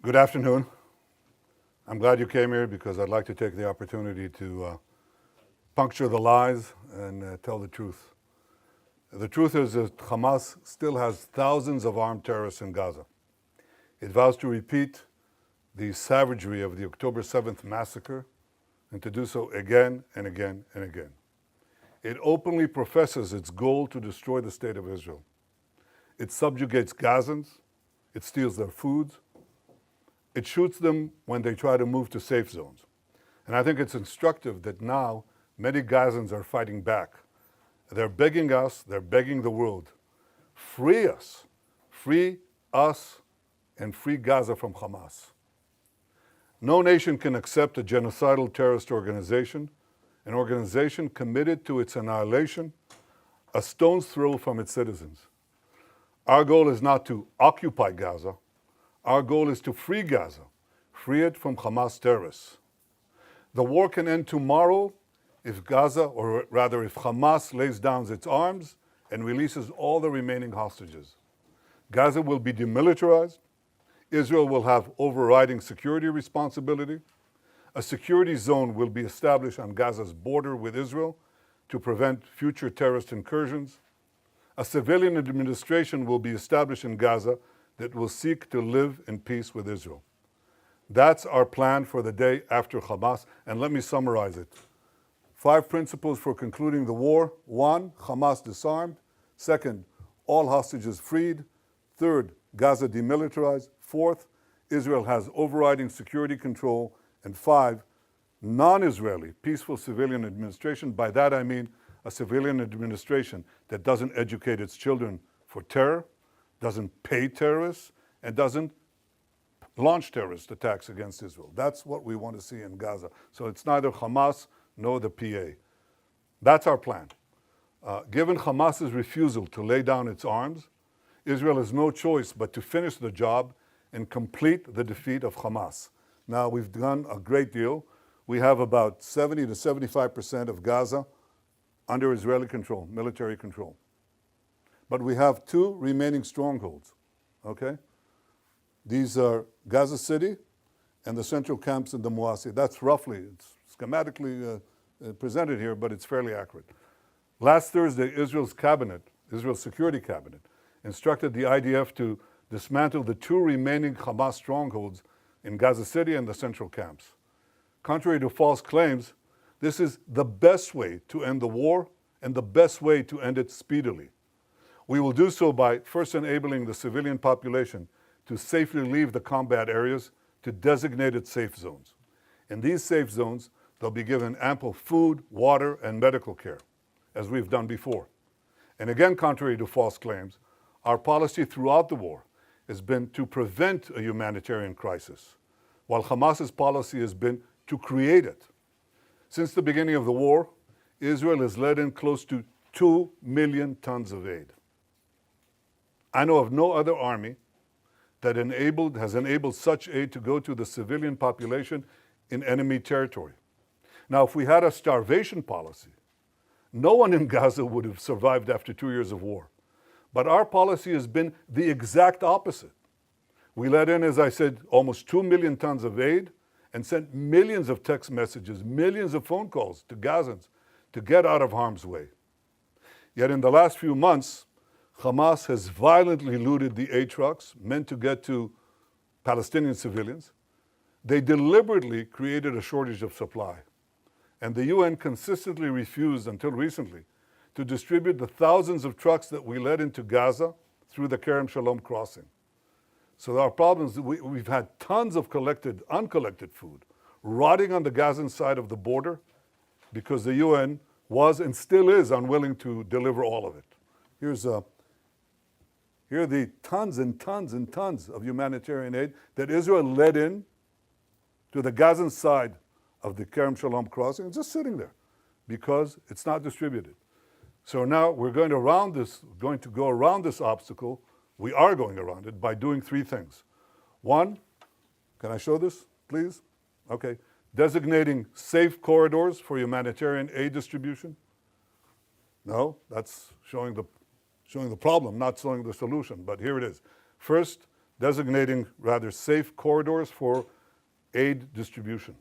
Good afternoon. I'm glad you came here because I'd like to take the opportunity to puncture the lies and tell the truth. The truth is that Hamas still has thousands of armed terrorists in Gaza. It vows to repeat the savagery of the October 7th massacre and to do so again and again and again. It openly professes its goal to destroy the state of Israel. It subjugates Gazans. It steals their foods. It shoots them when they try to move to safe zones. And I think it's instructive that now many Gazans are fighting back. They're begging us, they're begging the world, free us, and free Gaza from Hamas. No nation can accept a genocidal terrorist organization, an organization committed to its annihilation, a stone's throw from its citizens. Our goal is not to occupy Gaza. Our goal is to free Gaza, free it from Hamas terrorists. The war can end tomorrow if Gaza, or rather if Hamas lays down its arms and releases all the remaining hostages. Gaza will be demilitarized. Israel will have overriding security responsibility. A security zone will be established on Gaza's border with Israel to prevent future terrorist incursions. A civilian administration will be established in Gaza that will seek to live in peace with Israel. That's our plan for the day after Hamas, and let me summarize it. 5 principles for concluding the war. 1, Hamas disarmed. 2nd, all hostages freed. 3rd, Gaza demilitarized. 4th, Israel has overriding security control. And 5, non-Israeli peaceful civilian administration. By that I mean a civilian administration that doesn't educate its children for terror, doesn't pay terrorists, and doesn't launch terrorist attacks against Israel. That's what we want to see in Gaza. So it's neither Hamas nor the PA. That's our plan. Given Hamas's refusal to lay down its arms, Israel has no choice but to finish the job and complete the defeat of Hamas. Now, we've done a great deal. We have about 70 to 75% of Gaza under Israeli control, military control. But we have 2 remaining strongholds, okay? These are Gaza City and the central camps in the Muasi. That's roughly, it's schematically presented here, but it's fairly accurate. Last Thursday, Israel's Security Cabinet, instructed the IDF to dismantle the 2 remaining Hamas strongholds in Gaza City and the central camps. Contrary to false claims, this is the best way to end the war and the best way to end it speedily. We will do so by first enabling the civilian population to safely leave the combat areas to designated safe zones. In these safe zones, they'll be given ample food, water, and medical care, as we've done before. And again, contrary to false claims, our policy throughout the war has been to prevent a humanitarian crisis, while Hamas's policy has been to create it. Since the beginning of the war, Israel has let in close to 2 million tons of aid. I know of no other army that has enabled such aid to go to the civilian population in enemy territory. Now, if we had a starvation policy, no one in Gaza would have survived after 2 years of war. But our policy has been the exact opposite. We let in, as I said, almost 2 million tons of aid and sent millions of text messages, millions of phone calls to Gazans to get out of harm's way. Yet in the last few months, Hamas has violently looted the aid trucks meant to get to Palestinian civilians. They deliberately created a shortage of supply. And the UN consistently refused, until recently, to distribute the thousands of trucks that we led into Gaza through the Kerem Shalom crossing. So our problem is that we've had tons of uncollected food rotting on the Gazan side of the border because the UN was and still is unwilling to deliver all of it. Here are the tons and tons and tons of humanitarian aid that Israel led in to the Gazan side of the Kerem Shalom crossing. It's just sitting there because it's not distributed. So now we're going to go around this obstacle. We are going around it by doing 3 things. 1, can I show this, please? Okay. Designating safe corridors for humanitarian aid distribution. No, that's showing the problem, not showing the solution, but here it is. First, designating rather safe corridors for aid distribution.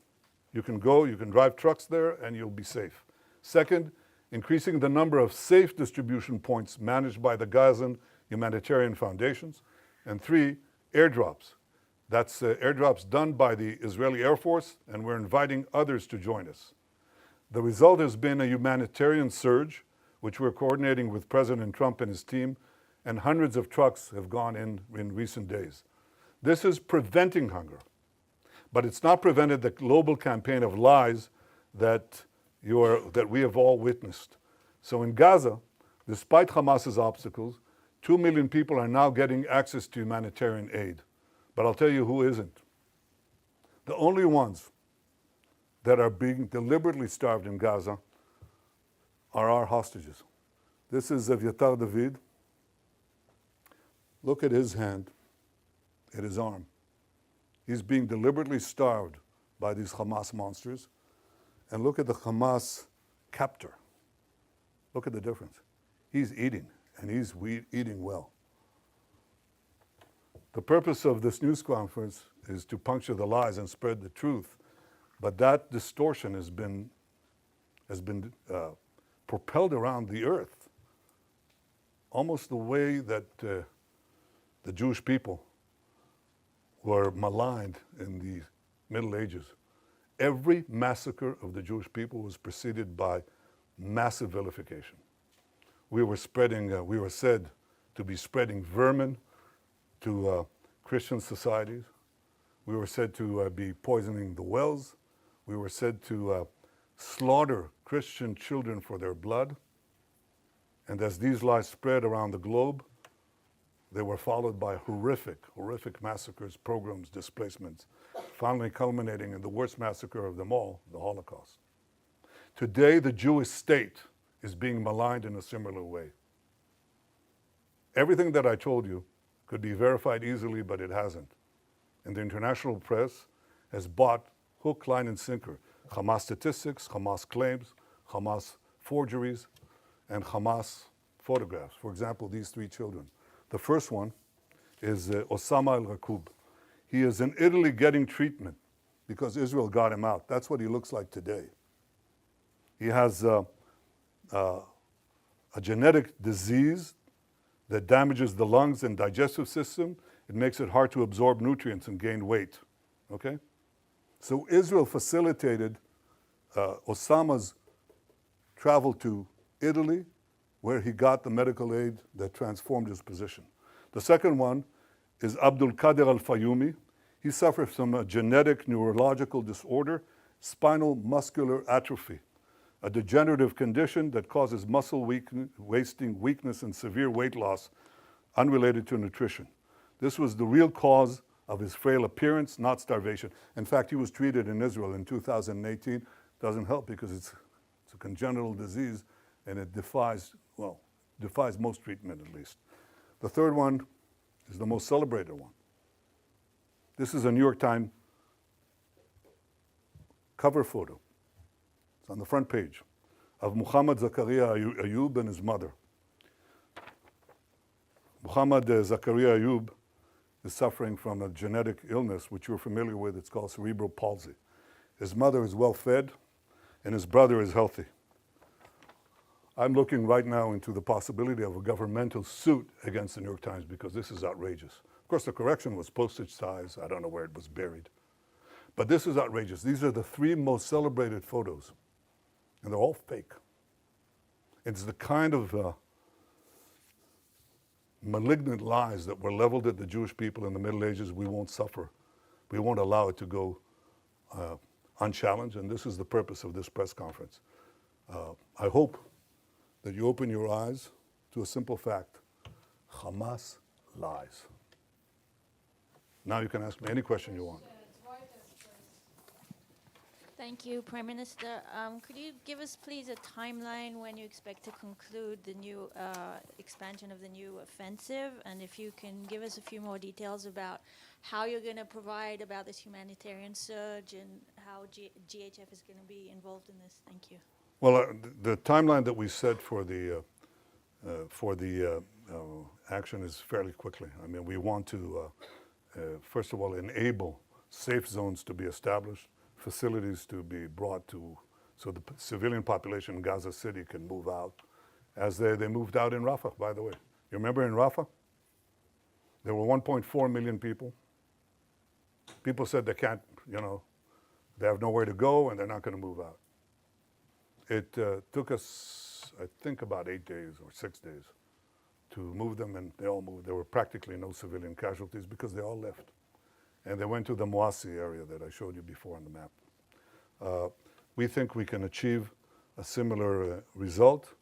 You can go, you can drive trucks there, and you'll be safe. Second, increasing the number of safe distribution points managed by the Gazan humanitarian foundations. And three, airdrops. That's airdrops done by the Israeli Air Force, and we're inviting others to join us. The result has been a humanitarian surge, which we're coordinating with President Trump and his team, and hundreds of trucks have gone in recent days. This is preventing hunger, but it's not prevented the global campaign of lies that we have all witnessed. So in Gaza, despite Hamas's obstacles, 2 million people are now getting access to humanitarian aid. But I'll tell you who isn't. The only ones that are being deliberately starved in Gaza are our hostages. This is Evyatar David. Look at his hand, at his arm. He's being deliberately starved by these Hamas monsters. And look at the Hamas captor. Look at the difference. He's eating, and he's eating well. The purpose of this news conference is to puncture the lies and spread the truth, but that distortion has been propelled around the earth, almost the way that the Jewish people were maligned in the Middle Ages. Every massacre of the Jewish people was preceded by massive vilification. We were said to be spreading vermin to Christian societies. We were said to be poisoning the wells. We were said to slaughter Christian children for their blood. And as these lies spread around the globe, they were followed by horrific massacres, pogroms, displacements, finally culminating in the worst massacre of them all, the Holocaust. Today, the Jewish state is being maligned in a similar way. Everything that I told you could be verified easily, but it hasn't. And the international press has bought hook, line, and sinker Hamas statistics, Hamas claims, Hamas forgeries, and Hamas photographs. For example, these three children. The first one is Osama al-Rakub. He is in Italy getting treatment because Israel got him out. That's what he looks like today. He has a genetic disease that damages the lungs and digestive system. It makes it hard to absorb nutrients and gain weight, okay? So Israel facilitated Osama's travel to Italy, where he got the medical aid that transformed his position. The second one is Abdul Qadir al-Fayumi. He suffers from a genetic neurological disorder, spinal muscular atrophy, a degenerative condition that causes muscle wasting, weakness, and severe weight loss unrelated to nutrition. This was the real cause of his frail appearance, not starvation. In fact, he was treated in Israel in 2018. Doesn't help because it's a congenital disease and it defies most treatment at least. The third one is the most celebrated one. This is a New York Times cover photo. It's on the front page of Muhammad Zakaria Ayub and his mother. Muhammad Zakaria Ayub is suffering from a genetic illness which you're familiar with. It's called cerebral palsy. His mother is well fed and his brother is healthy. I'm looking right now into the possibility of a governmental suit against the New York Times because this is outrageous. Of course, the correction was postage size. I don't know where it was buried. But this is outrageous. These are the three most celebrated photos, and they're all fake. It's the kind of malignant lies that were leveled at the Jewish people in the Middle Ages. We won't suffer. We won't allow it to go unchallenged, and this is the purpose of this press conference. I hope that you open your eyes to a simple fact. Hamas lies. Now you can ask me any question you want. Thank you, Prime Minister. Could you give us, please, a timeline when you expect to conclude the new expansion of the new offensive? And if you can give us a few more details about how you're going to provide about this humanitarian surge and how GHF is going to be involved in this. Thank you. Well, the timeline that we set for the action is fairly quickly. I mean, we want to first of all, enable safe zones to be established, facilities to be brought to, so the civilian population in Gaza City can move out, as they moved out in Rafah, by the way. You remember in Rafah? There were 1.4 million people. People said they can't, they have nowhere to go and they're not going to move out. It took us, I think, about 8 days or 6 days to move them, and they all moved. There were practically no civilian casualties because they all left. And they went to the Moasi area that I showed you before on the map. We think we can achieve a similar result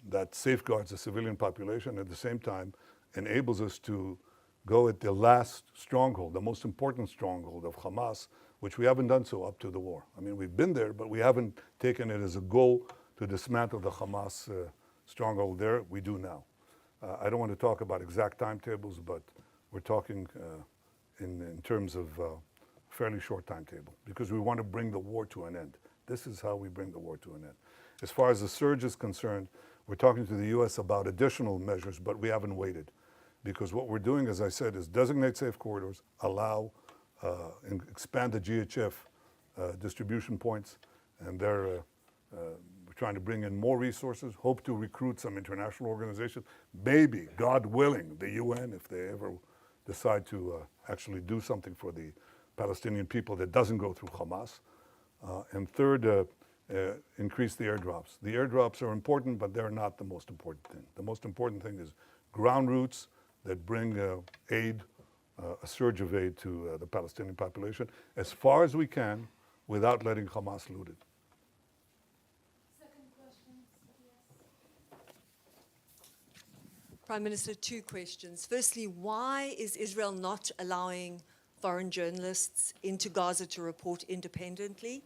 that safeguards the civilian population, at the same time enables us to go at the last stronghold, the most important stronghold of Hamas, which we haven't done so up to the war. I mean, we've been there, but we haven't taken it as a goal to dismantle the Hamas stronghold there. We do now. I don't want to talk about exact timetables, but we're talking in terms of fairly short timetable, because we want to bring the war to an end. This is how we bring the war to an end. As far as the surge is concerned, we're talking to the U.S. about additional measures, but we haven't waited. Because what we're doing, as I said, is designate safe corridors, allow, and expand the GHF distribution points, and we're trying to bring in more resources, hope to recruit some international organizations, maybe, God willing, the UN, if they ever decide to actually do something for the Palestinian people that doesn't go through Hamas. And third, increase the airdrops. The airdrops are important, but they're not the most important thing. The most important thing is ground routes that bring aid, a surge of aid to the Palestinian population, as far as we can, without letting Hamas loot it. Second question, yes. Prime Minister, 2 questions. Firstly, why is Israel not allowing foreign journalists into Gaza to report independently?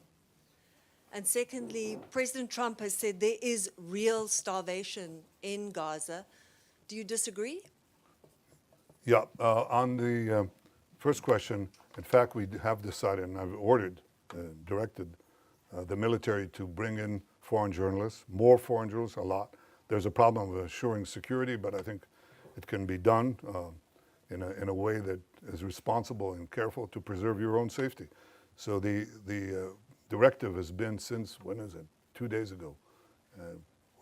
And secondly, President Trump has said there is real starvation in Gaza. Do you disagree? Yeah, on the first question, in fact, we have decided, and I've ordered, directed the military to bring in foreign journalists, more foreign journalists, a lot. There's a problem of assuring security, but I think it can be done in a way that is responsible and careful to preserve your own safety. So the directive has been since, when is it? 2 days ago.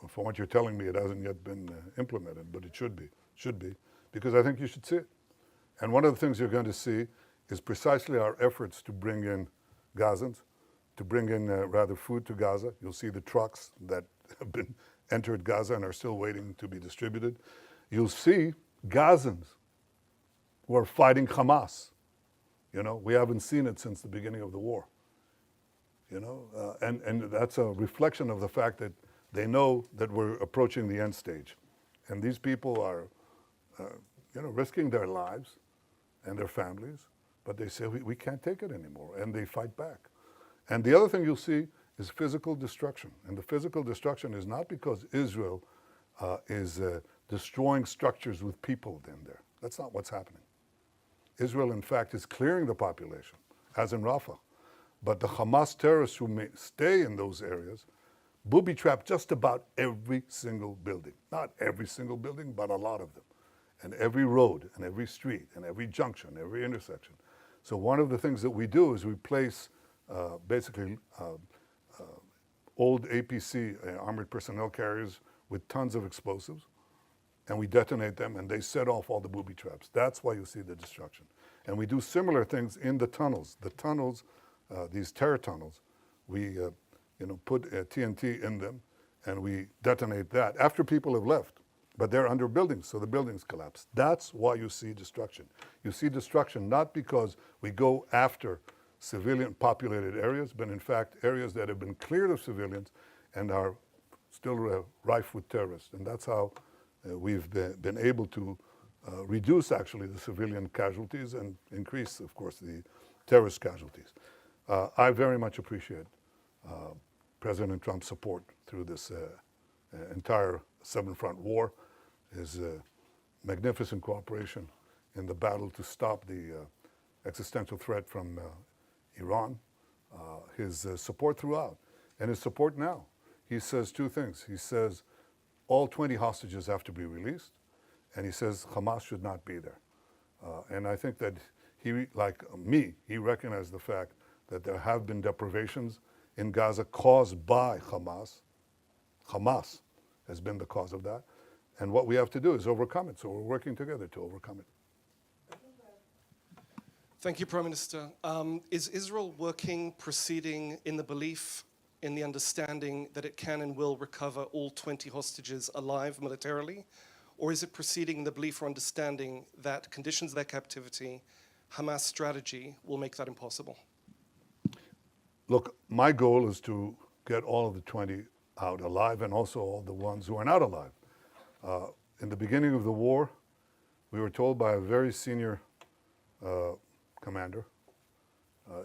From what you're telling me, it hasn't yet been implemented, but it should be, because I think you should see it. And one of the things you're going to see is precisely our efforts to bring in Gazans, to bring in rather food to Gaza. You'll see the trucks that have been entered Gaza and are still waiting to be distributed. You'll see Gazans who are fighting Hamas. We haven't seen it since the beginning of the war. And that's a reflection of the fact that they know that we're approaching the end stage. And these people are, risking their lives and their families, but they say, we can't take it anymore, and they fight back. And the other thing you'll see is physical destruction. And the physical destruction is not because Israel is destroying structures with people in there. That's not what's happening. Israel, in fact, is clearing the population, as in Rafah. But the Hamas terrorists who may stay in those areas booby-trap just about every single building. Not every single building, but a lot of them. And every road, and every street, and every junction, every intersection. So one of the things that we do is we place basically old APC, armored personnel carriers, with tons of explosives, and we detonate them, and they set off all the booby traps. That's why you see the destruction. And we do similar things in the tunnels. The tunnels, these terror tunnels, we put TNT in them, and we detonate that after people have left. But they're under buildings, so the buildings collapse. That's why you see destruction. You see destruction not because we go after civilian populated areas, but in fact areas that have been cleared of civilians and are still rife with terrorists. And that's how we've been able to reduce actually the civilian casualties and increase, of course, the terrorist casualties. I very much appreciate President Trump's support through this entire seven-front war, his magnificent cooperation in the battle to stop the existential threat from Iran, his support throughout, and his support now. He says 2 things. He says all 20 hostages have to be released, and he says Hamas should not be there. And I think that he, like me, he recognized the fact that there have been deprivations in Gaza caused by Hamas. Hamas has been the cause of that. And what we have to do is overcome it. So we're working together to overcome it. Thank you, Prime Minister. Is Israel working, proceeding in the belief, in the understanding that it can and will recover all 20 hostages alive militarily? Or is it proceeding in the belief or understanding that conditions of their captivity, Hamas strategy, will make that impossible? Look, my goal is to get all of the 20 out alive and also all the ones who are not alive. In the beginning of the war, we were told by a very senior commander,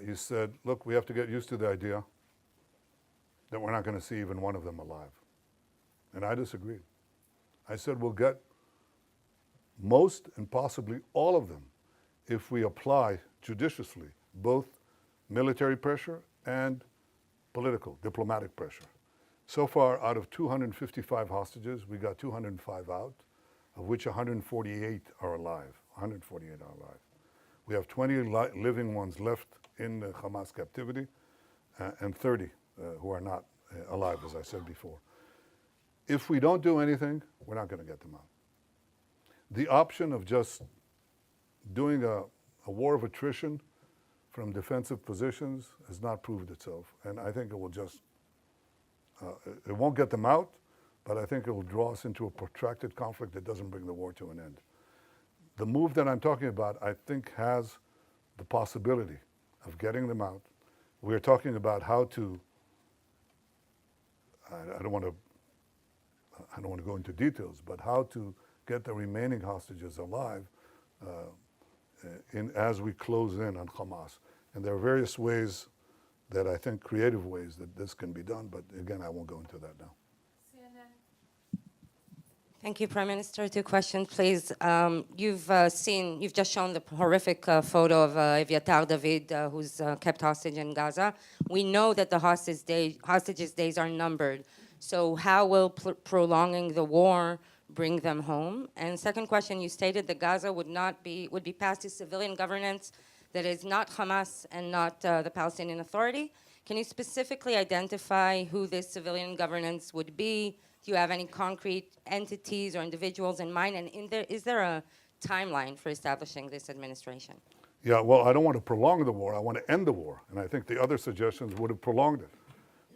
he said, look, we have to get used to the idea that we're not going to see even one of them alive. And I disagreed. I said, we'll get most and possibly all of them if we apply judiciously both military pressure and political, diplomatic pressure. So far, out of 255 hostages, we got 205 out, of which 148 are alive. 148 are alive. We have 20 living ones left in Hamas captivity, and 30 who are not alive, as I said before. If we don't do anything, we're not going to get them out. The option of just doing a war of attrition from defensive positions has not proved itself, and I think it will just, it won't get them out, but I think it will draw us into a protracted conflict that doesn't bring the war to an end. The move that I'm talking about, I think, has the possibility of getting them out. We're talking about how to, I don't want to go into details, but how to get the remaining hostages alive as we close in on Hamas. And there are various ways that I think, creative ways that this can be done, but again, I won't go into that now. Thank you, Prime Minister. 2 questions, please. You've just shown the horrific photo of Eviatar David, who's kept hostage in Gaza. We know that the hostages' days are numbered. So how will prolonging the war bring them home? And second question, you stated that Gaza would be passed to civilian governance that is not Hamas and not the Palestinian Authority. Can you specifically identify who this civilian governance would be? Do you have any concrete entities or individuals in mind? And is there a timeline for establishing this administration? Yeah, well, I don't want to prolong the war. I want to end the war. And I think the other suggestions would have prolonged it.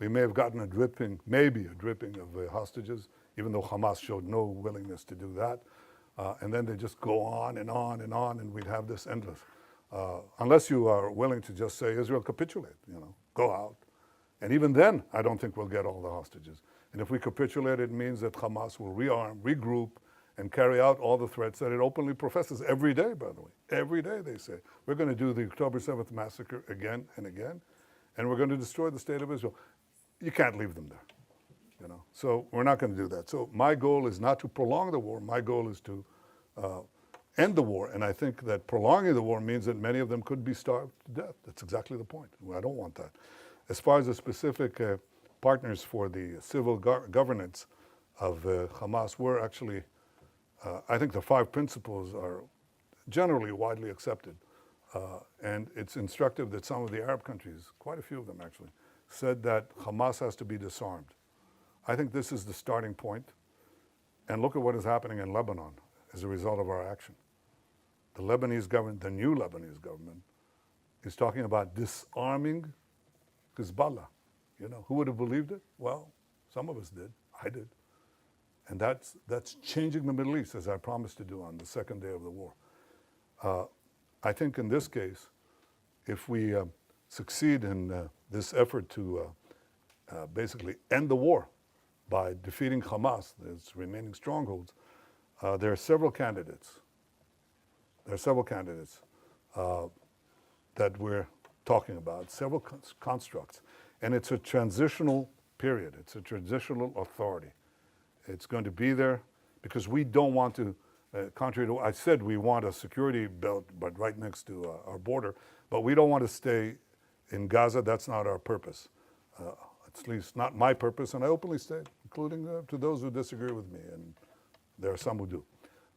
We may have gotten maybe a dripping of hostages, even though Hamas showed no willingness to do that. And then they just go on and on and on, and we'd have this endless. Unless you are willing to just say, Israel, capitulate, go out. And even then, I don't think we'll get all the hostages. And if we capitulate, it means that Hamas will rearm, regroup, and carry out all the threats that it openly professes every day, by the way. Every day they say, we're going to do the October 7th massacre again and again, and we're going to destroy the state of Israel. You can't leave them there, So we're not going to do that. So my goal is not to prolong the war. My goal is to end the war. And I think that prolonging the war means that many of them could be starved to death. That's exactly the point. I don't want that. As far as the specific partners for the civil governance of Hamas, we're actually, I think the 5 principles are generally widely accepted. And it's instructive that some of the Arab countries, quite a few of them actually, said that Hamas has to be disarmed. I think this is the starting point. And look at what is happening in Lebanon as a result of our action. The Lebanese government, the new Lebanese government, is talking about disarming Hezbollah. Who would have believed it? Well, some of us did. I did. And that's changing the Middle East, as I promised to do on the second day of the war. I think in this case, if we succeed in this effort to basically end the war by defeating Hamas, its remaining strongholds, there are several candidates. That we're talking about, several constructs. And it's a transitional period. It's a transitional authority. It's going to be there because we don't want to, contrary to, I said we want a security belt, but right next to our border, but we don't want to stay in Gaza. That's not our purpose. At least not my purpose, and I openly state, including to those who disagree with me, and there are some who do.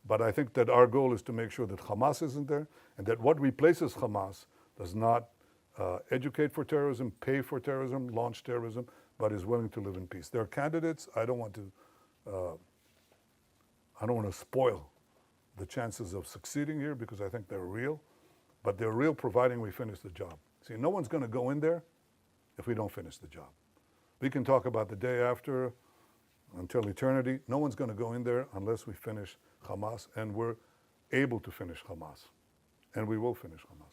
But I think that our goal is to make sure that Hamas isn't there, and that what replaces Hamas does not educate for terrorism, pay for terrorism, launch terrorism, but is willing to live in peace. There are candidates. I don't want to spoil the chances of succeeding here because I think they're real, but they're real providing we finish the job. See, no one's going to go in there if we don't finish the job. We can talk about the day after until eternity. No one's going to go in there unless we finish Hamas, and we're able to finish Hamas, and we will finish Hamas.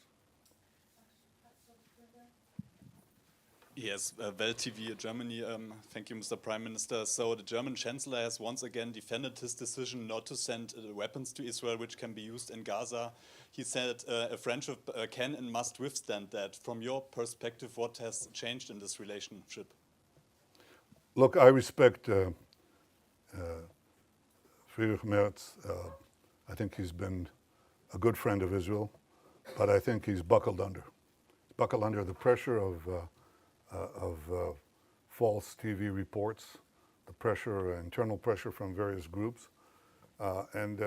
Yes, Welt TV Germany. Thank you, Mr. Prime Minister. So the German Chancellor has once again defended his decision not to send weapons to Israel, which can be used in Gaza. He said a friendship can and must withstand that. From your perspective, what has changed in this relationship? Look, I respect Friedrich Merz. I think he's been a good friend of Israel, but I think he's buckled under. He's buckled under the pressure of false TV reports, the pressure, internal pressure from various groups. And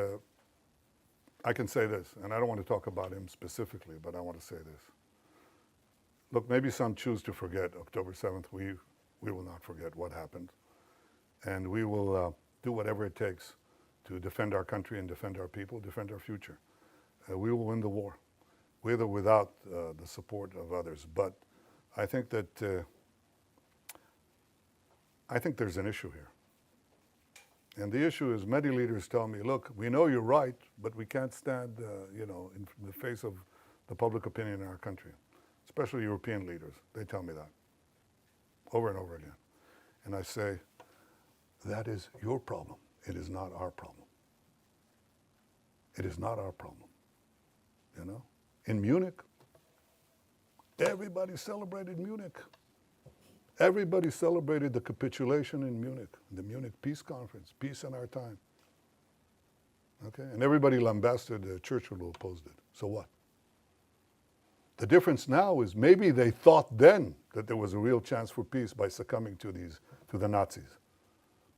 I can say this, and I don't want to talk about him specifically, but I want to say this. Look, maybe some choose to forget October 7th. We will not forget what happened. And we will do whatever it takes to defend our country and defend our people, defend our future. We will win the war, with or without the support of others. But I think that there's an issue here. And the issue is many leaders tell me, look, we know you're right, but we can't stand in the face of the public opinion in our country, especially European leaders. They tell me that over and over again. And I say, that is your problem. It is not our problem. It is not our problem. You know? In Munich, everybody celebrated Munich. Everybody celebrated the capitulation in Munich, the Munich Peace Conference, peace in our time. Okay? And everybody lambasted Churchill who opposed it. So what? The difference now is maybe they thought then that there was a real chance for peace by succumbing to the Nazis.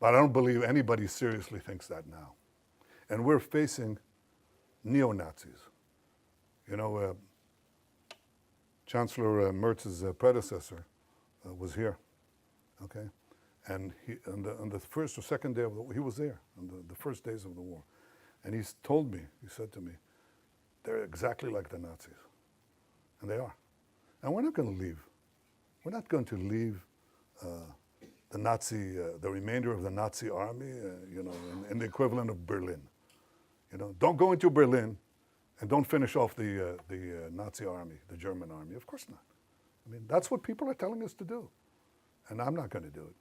But I don't believe anybody seriously thinks that now. And we're facing neo-Nazis. You know, Chancellor Merz's predecessor was here, okay? And he, on the first or second day of the war, he was there, on the first days of the war. And he told me, he said to me, they're exactly like the Nazis. And they are. And we're not going to leave. We're not going to leave the remainder of the Nazi army, in the equivalent of Berlin. You know, don't go into Berlin and don't finish off the Nazi army, the German army. Of course not. I mean, that's what people are telling us to do. And I'm not going to do it.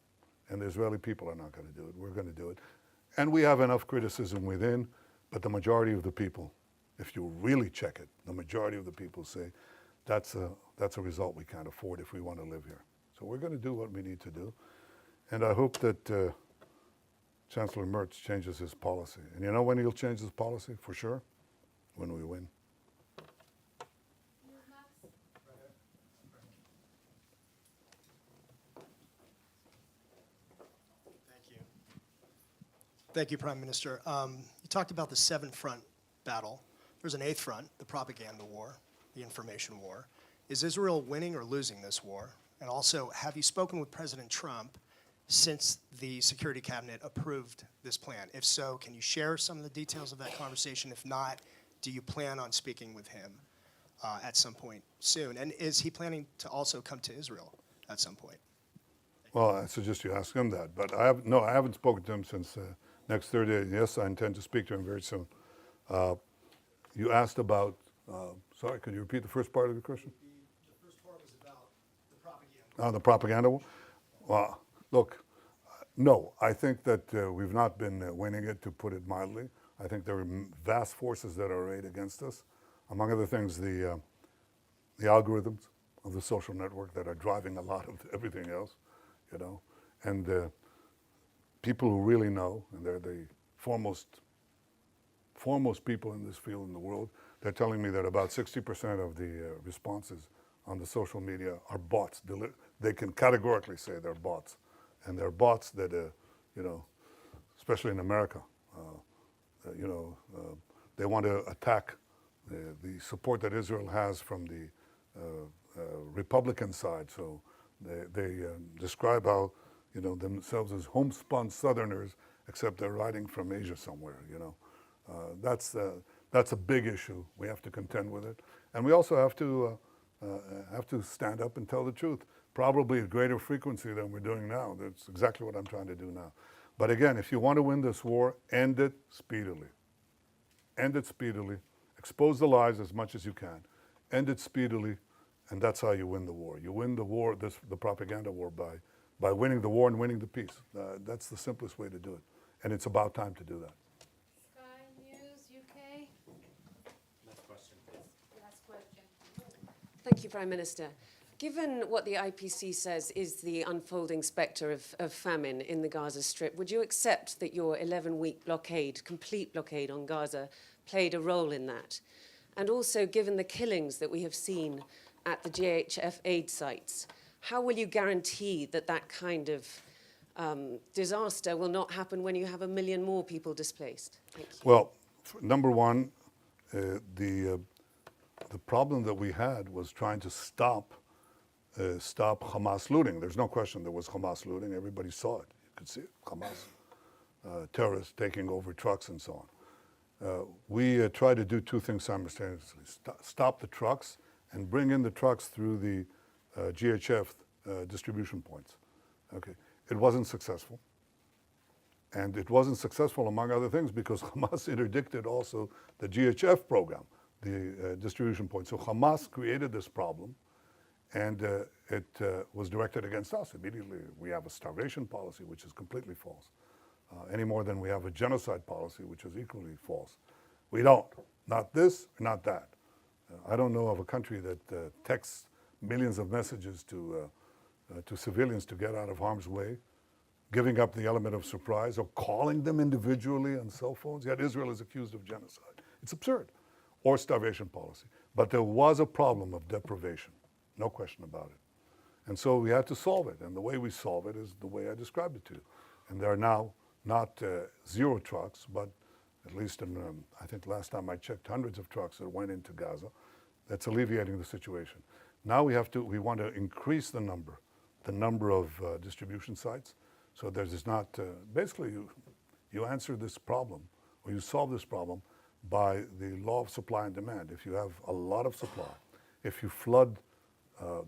And the Israeli people are not going to do it. We're going to do it. And we have enough criticism within, but the majority of the people, if you really check it, the majority of the people say, that's a result we can't afford if we want to live here. So we're going to do what we need to do. And I hope that Chancellor Merz changes his policy. And you know when he'll change his policy, for sure? When we win. Thank you, Prime Minister. You talked about the 7-front battle. There's an 8th front, the propaganda war, the information war. Is Israel winning or losing this war? And also, have you spoken with President Trump since the Security Cabinet approved this plan? If so, can you share some of the details of that conversation? If not, do you plan on speaking with him at some point soon? And is he planning to also come to Israel at some point? Well, I suggest you ask him that. But I haven't spoken to him since next Thursday. Yes, I intend to speak to him very soon. You asked about, sorry, could you repeat the first part of your question? The first part was about the propaganda. Oh, the propaganda war? Well, look, no, I think that we've not been winning it, to put it mildly. I think there are vast forces that are arrayed against us. Among other things, the algorithms of the social network that are driving a lot of everything else, you know, and people who really know, and they're the foremost people in this field in the world. They're telling me that about 60% of the responses on the social media are bots. They can categorically say they're bots. And they're bots that, especially in America, they want to attack the support that Israel has from the Republican side. So they describe how, themselves as homespun Southerners, except they're riding from Asia somewhere. That's a big issue. We have to contend with it, and we also have to stand up and tell the truth. Probably at greater frequency than we're doing now. That's exactly what I'm trying to do now. But again, if you want to win this war, end it speedily. End it speedily. Expose the lies as much as you can. End it speedily, and that's how you win the war. You win the war, the propaganda war, by winning the war and winning the peace. That's the simplest way to do it. And it's about time to do that. Sky News UK. Last question, please. Last question. Thank you, Prime Minister. Given what the IPC says is the unfolding spectre of famine in the Gaza Strip, would you accept that your 11-week blockade, complete blockade on Gaza, played a role in that? And also, given the killings that we have seen at the GHF aid sites, how will you guarantee that that kind of disaster will not happen when you have 1 million more people displaced? Thank you. Well, number one, the problem that we had was trying to stop Hamas looting. There's no question there was Hamas looting. Everybody saw it. You could see it. Hamas terrorists taking over trucks and so on. We tried to do two things simultaneously. Stop the trucks and bring in the trucks through the GHF distribution points. Okay. It wasn't successful. And it wasn't successful, among other things, because Hamas interdicted also the GHF program, the distribution point. So Hamas created this problem, and it was directed against us. Immediately, we have a starvation policy, which is completely false, any more than we have a genocide policy, which is equally false. We don't. Not this, not that. I don't know of a country that texts millions of messages to civilians to get out of harm's way, giving up the element of surprise, or calling them individually on cell phones. Yet Israel is accused of genocide. It's absurd. Or starvation policy. But there was a problem of deprivation. No question about it. And so we had to solve it. And the way we solve it is the way I described it to you. And there are now not 0 trucks, but at least in, I think last time I checked, hundreds of trucks that went into Gaza. That's alleviating the situation. Now we want to increase the number of distribution sites. So there's not, basically you answer this problem, or you solve this problem by the law of supply and demand. If you have a lot of supply, if you flood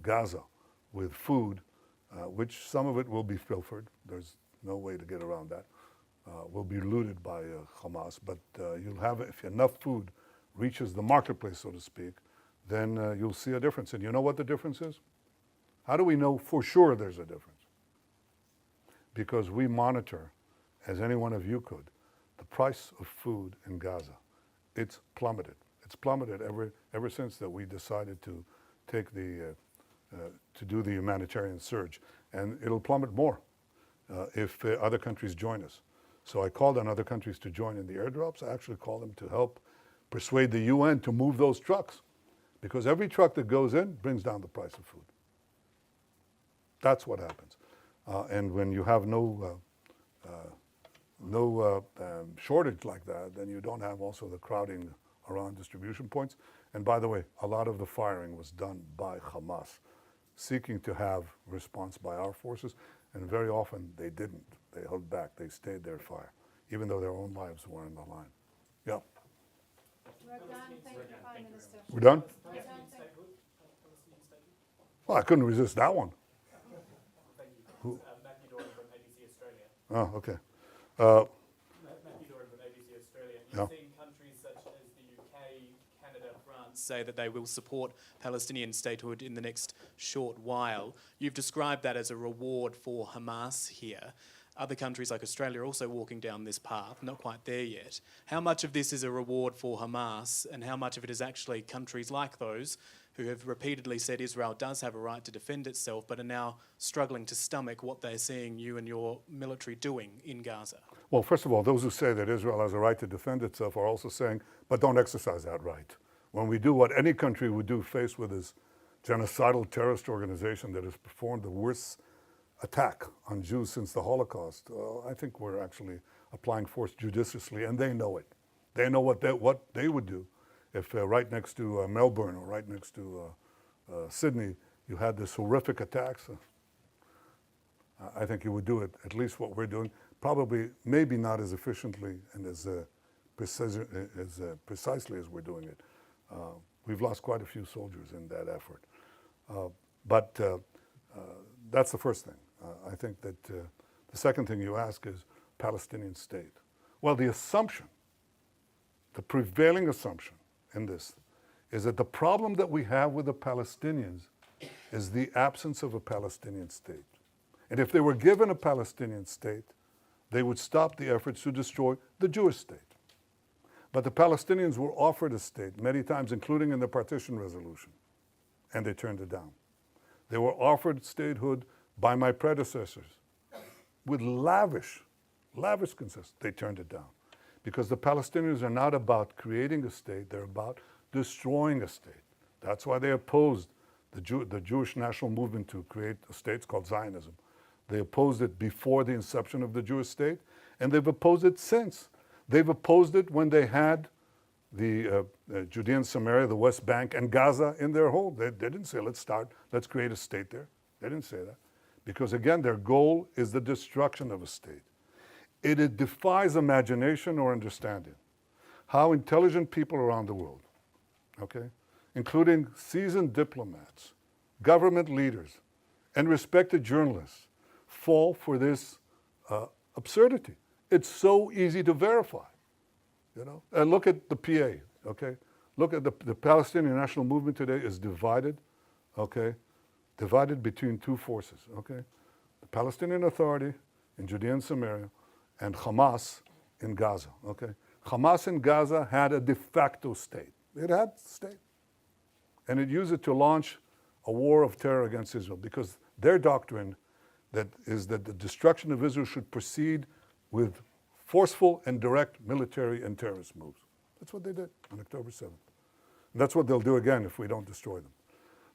Gaza with food, which some of it will be pilfered, there's no way to get around that, will be looted by Hamas, but you'll have, if enough food reaches the marketplace, so to speak, then you'll see a difference. And you know what the difference is? How do we know for sure there's a difference? Because we monitor, as any one of you could, the price of food in Gaza. It's plummeted. It's plummeted ever since that we decided to take to do the humanitarian surge. And it'll plummet more if other countries join us. So I called on other countries to join in the airdrops. I actually called them to help persuade the UN to move those trucks, because every truck that goes in brings down the price of food. That's what happens. And when you have no shortage like that, then you don't have also the crowding around distribution points. And by the way, a lot of the firing was done by Hamas, seeking to have response by our forces, and very often they didn't. They held back. They stayed their fire, even though their own lives were on the line. Yeah. We're done. Thank you, Prime Minister. We're done? We're done. Thank you. Well, I couldn't resist that one. Matthew Doran from ABC Australia. Oh, okay. Matthew Doran from ABC Australia. You've Yeah. seen countries such as the UK, Canada, France say that they will support Palestinian statehood in the next short while. You've described that as a reward for Hamas here. Other countries like Australia are also walking down this path, not quite there yet. How much of this is a reward for Hamas, and how much of it is actually countries like those who have repeatedly said Israel does have a right to defend itself, but are now struggling to stomach what they're seeing you and your military doing in Gaza? Well, first of all, those who say that Israel has a right to defend itself are also saying, but don't exercise that right. When we do what any country would do faced with this genocidal terrorist organization that has performed the worst attack on Jews since the Holocaust, I think we're actually applying force judiciously, and they know it. They know what they would do if right next to Melbourne or right next to Sydney you had this horrific attacks. I think you would do it, at least what we're doing, probably maybe not as efficiently and as precisely as we're doing it. We've lost quite a few soldiers in that effort. But that's the first thing. I think that the second thing you ask is Palestinian state. Well, the assumption, the prevailing assumption in this is that the problem that we have with the Palestinians is the absence of a Palestinian state. And if they were given a Palestinian state, they would stop the efforts to destroy the Jewish state. But the Palestinians were offered a state many times, including in the partition resolution, and they turned it down. They were offered statehood by my predecessors with lavish concessions. They turned it down. Because the Palestinians are not about creating a state, they're about destroying a state. That's why they opposed the Jewish national movement to create a state. It's called Zionism. They opposed it before the inception of the Jewish state, and they've opposed it since. They've opposed it when they had the Judea and Samaria, the West Bank, and Gaza in their hold. They didn't say, let's create a state there. They didn't say that. Because again, their goal is the destruction of a state. It defies imagination or understanding how intelligent people around the world, okay, including seasoned diplomats, government leaders, and respected journalists, fall for this absurdity. It's so easy to verify, you know. And look at the PA, okay? Look at the Palestinian national movement today is divided, okay? Divided between two forces, okay? The Palestinian Authority in Judea and Samaria and Hamas in Gaza, okay? Hamas in Gaza had a de facto state. It had a state. And it used it to launch a war of terror against Israel because their doctrine is that the destruction of Israel should proceed with forceful and direct military and terrorist moves. That's what they did on October 7th. And that's what they'll do again if we don't destroy them.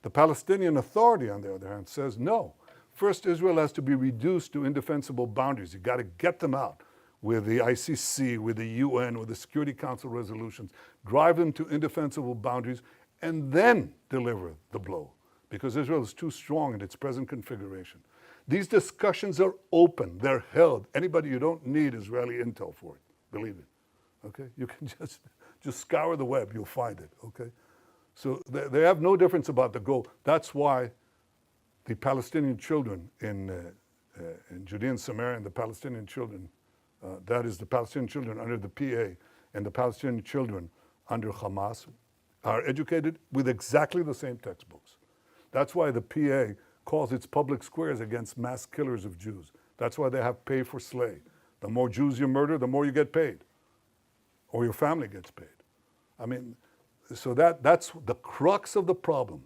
The Palestinian Authority, on the other hand, says no. First, Israel has to be reduced to indefensible boundaries. You've got to get them out with the ICC, with the UN, with the Security Council resolutions, drive them to indefensible boundaries, and then deliver the blow, because Israel is too strong in its present configuration. These discussions are open, they're held. Anybody, you don't need Israeli intel for it, believe it, okay? You can just scour the web, you'll find it, okay? So they have no difference about the goal. That's why the Palestinian children in Judea and Samaria and the Palestinian children, that is the Palestinian children under the PA and the Palestinian children under Hamas, are educated with exactly the same textbooks. That's why the PA calls its public squares against mass killers of Jews. That's why they have pay for slay. The more Jews you murder, the more you get paid, or your family gets paid. I mean, so that's the crux of the problem.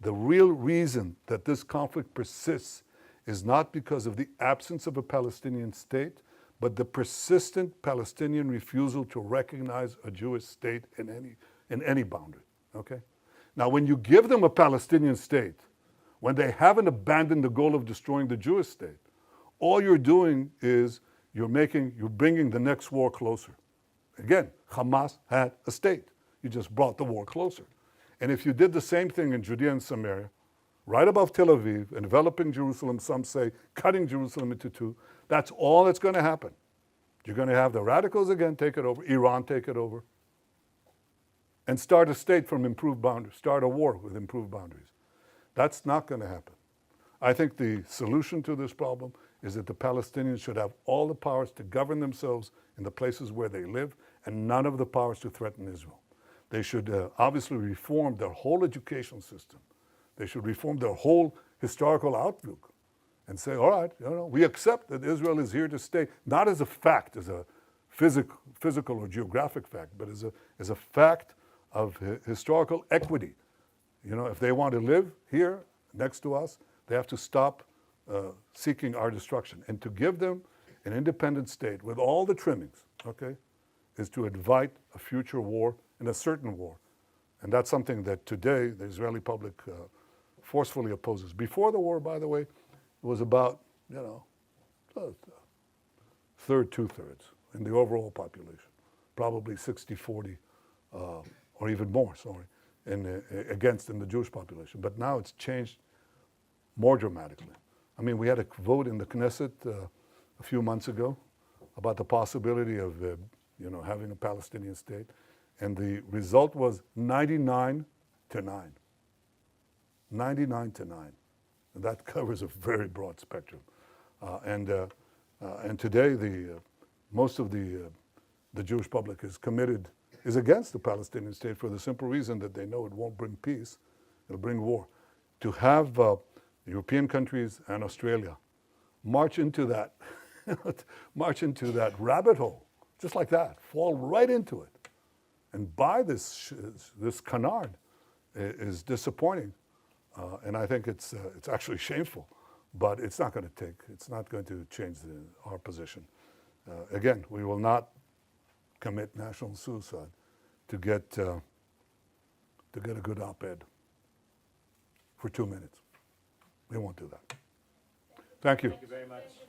The real reason that this conflict persists is not because of the absence of a Palestinian state, but the persistent Palestinian refusal to recognize a Jewish state in any boundary, okay? Now, when you give them a Palestinian state, when they haven't abandoned the goal of destroying the Jewish state, all you're doing is you're bringing the next war closer. Again, Hamas had a state. You just brought the war closer. And if you did the same thing in Judea and Samaria, right above Tel Aviv, enveloping Jerusalem, some say cutting Jerusalem into two, that's all that's going to happen. You're going to have the radicals again take it over, Iran take it over, and start a state from improved boundaries, start a war with improved boundaries. That's not going to happen. I think the solution to this problem is that the Palestinians should have all the powers to govern themselves in the places where they live and none of the powers to threaten Israel. They should obviously reform their whole education system. They should reform their whole historical outlook and say, all right, we accept that Israel is here to stay, not as a fact, as a physical or geographic fact, but as a fact of historical equity. If they want to live here next to us, they have to stop seeking our destruction. And to give them an independent state with all the trimmings, okay, is to invite a future war and a certain war. And that's something that today the Israeli public forcefully opposes. Before the war, by the way, it was about, two-thirds in the overall population. probably 60-40, or even more, sorry, in the Jewish population. But now it's changed more dramatically. I mean, we had a vote in the Knesset a few months ago about the possibility of, having a Palestinian state, and the result was 99 to 9. 99 to 9. And that covers a very broad spectrum. And today, most of the Jewish public is against the Palestinian state for the simple reason that they know it won't bring peace, it'll bring war. To have European countries and Australia march into that rabbit hole, just like that, fall right into it, and buy this canard is disappointing, and I think it's actually shameful. But it's not going to change our position. Again, we will not commit national suicide to get a good op-ed for 2 minutes. We won't do that. Thank you. Thank you very much.